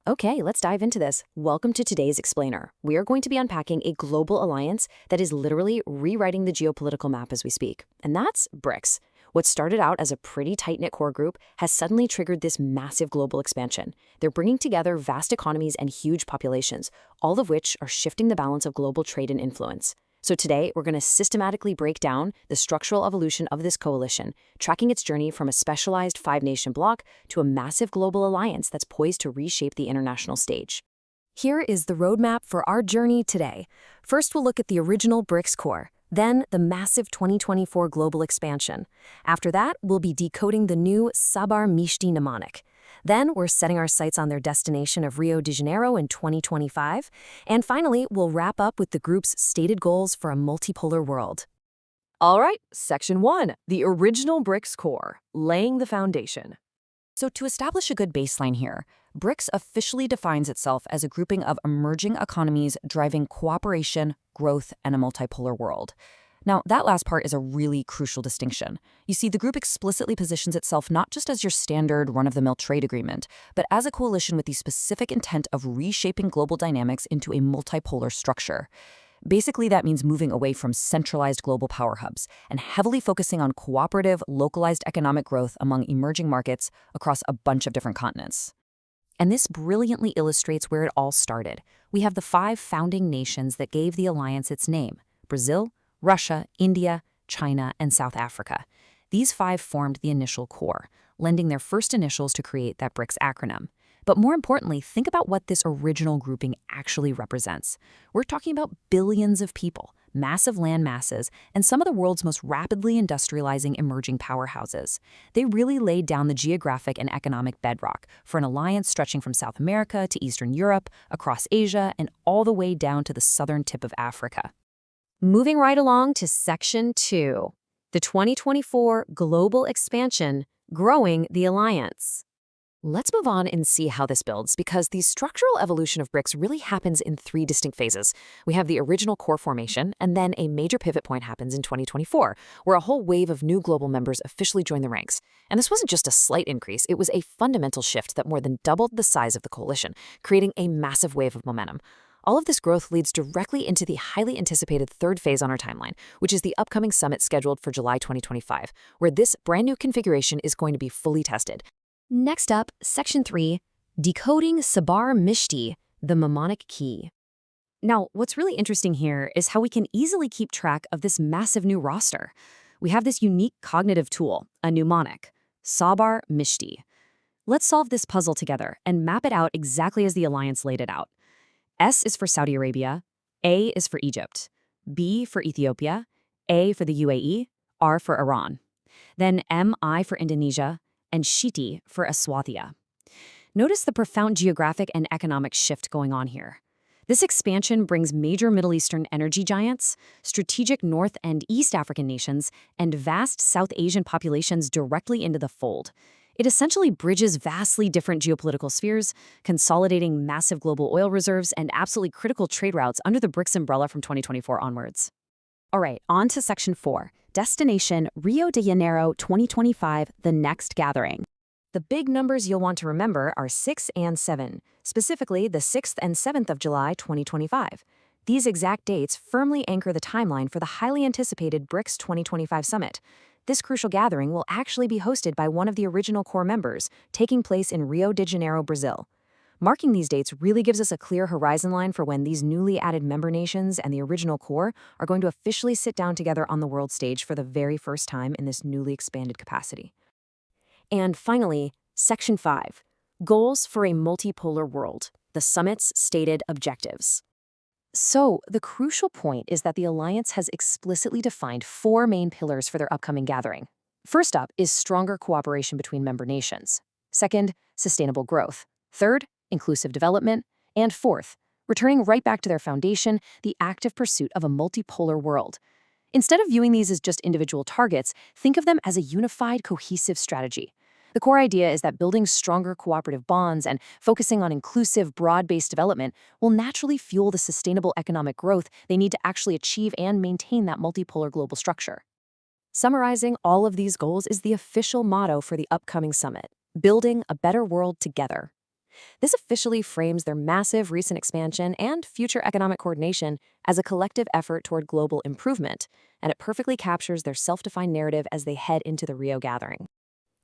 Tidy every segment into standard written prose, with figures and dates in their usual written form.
Okay, let's dive into this. Welcome to today's Explainer. We are going to be unpacking a global alliance that is literally rewriting the geopolitical map as we speak, and that's BRICS. What started out as a pretty tight-knit core group has suddenly triggered this massive global expansion. They're bringing together vast economies and huge populations, all of which are shifting the balance of global trade and influence. So today, we're going to systematically break down the structural evolution of this coalition, tracking its journey from a specialized five-nation bloc to a massive global alliance that's poised to reshape the international stage. Here is the roadmap for our journey today. First, we'll look at the original BRICS core, then the massive 2024 global expansion. After that, we'll be decoding the new Sabar-Mishti mnemonic. Then we're setting our sights on their destination of Rio de Janeiro in 2025. And finally, we'll wrap up with the group's stated goals for a multipolar world. All right, Section 1, the original BRICS core, laying the foundation. So to establish a good baseline here, BRICS officially defines itself as a grouping of emerging economies driving cooperation, growth, and a multipolar world. Now, that last part is a really crucial distinction. You see, the group explicitly positions itself not just as your standard run-of-the-mill trade agreement, but as a coalition with the specific intent of reshaping global dynamics into a multipolar structure. Basically, that means moving away from centralized global power hubs and heavily focusing on cooperative, localized economic growth among emerging markets across a bunch of different continents. And this brilliantly illustrates where it all started. We have the 5 founding nations that gave the alliance its name: Brazil, Russia, India, China, and South Africa. These 5 formed the initial core, lending their first initials to create that BRICS acronym. But more importantly, think about what this original grouping actually represents. We're talking about billions of people, massive land masses, and some of the world's most rapidly industrializing emerging powerhouses. They really laid down the geographic and economic bedrock for an alliance stretching from South America to Eastern Europe, across Asia, and all the way down to the southern tip of Africa. Moving right along to Section 2, the 2024 global expansion, growing the alliance. Let's move on and see how this builds, because the structural evolution of BRICS really happens in 3 distinct phases. We have the original core formation, and then a major pivot point happens in 2024, where a whole wave of new global members officially join the ranks. And this wasn't just a slight increase, it was a fundamental shift that more than doubled the size of the coalition, creating a massive wave of momentum. All of this growth leads directly into the highly anticipated third phase on our timeline, which is the upcoming summit scheduled for July 2025, where this brand new configuration is going to be fully tested. Next up, Section 3, decoding Sabar-Mishti, the mnemonic key. Now, what's really interesting here is how we can easily keep track of this massive new roster. We have this unique cognitive tool, a mnemonic, Sabar-Mishti. Let's solve this puzzle together and map it out exactly as the alliance laid it out. S is for Saudi Arabia, A is for Egypt, B for Ethiopia, A for the UAE, R for Iran. Then MI for Indonesia, and Shiti for Eswatini. Notice the profound geographic and economic shift going on here. This expansion brings major Middle Eastern energy giants, strategic North and East African nations, and vast South Asian populations directly into the fold. It essentially bridges vastly different geopolitical spheres, consolidating massive global oil reserves and absolutely critical trade routes under the BRICS umbrella from 2024 onwards. All right, on to Section 4, destination Rio de Janeiro 2025, the next gathering. The big numbers you'll want to remember are 6 and 7, specifically the 6th and 7th of July 2025. These exact dates firmly anchor the timeline for the highly anticipated BRICS 2025 summit. This crucial gathering will actually be hosted by one of the original core members, taking place in Rio de Janeiro, Brazil. Marking these dates really gives us a clear horizon line for when these newly added member nations and the original core are going to officially sit down together on the world stage for the very first time in this newly expanded capacity. And finally, Section 5, goals for a multipolar world, the summit's stated objectives. So, the crucial point is that the alliance has explicitly defined 4 main pillars for their upcoming gathering. First up is stronger cooperation between member nations. Second, sustainable growth. Third, inclusive development. And fourth, returning right back to their foundation, the active pursuit of a multipolar world. Instead of viewing these as just individual targets, think of them as a unified, cohesive strategy. The core idea is that building stronger cooperative bonds and focusing on inclusive, broad-based development will naturally fuel the sustainable economic growth they need to actually achieve and maintain that multipolar global structure. Summarizing all of these goals is the official motto for the upcoming summit, building a better world together. This officially frames their massive recent expansion and future economic coordination as a collective effort toward global improvement, and it perfectly captures their self-defined narrative as they head into the Rio gathering.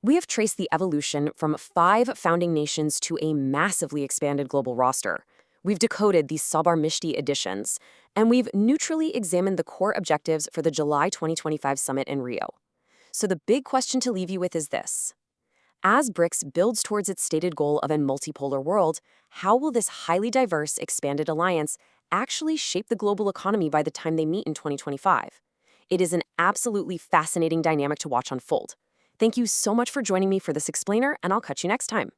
We have traced the evolution from 5 founding nations to a massively expanded global roster. We've decoded these Sabar-Mishti additions, and we've neutrally examined the core objectives for the July 2025 summit in Rio. So the big question to leave you with is this. As BRICS builds towards its stated goal of a multipolar world, how will this highly diverse, expanded alliance actually shape the global economy by the time they meet in 2025? It is an absolutely fascinating dynamic to watch unfold. Thank you so much for joining me for this explainer, and I'll catch you next time.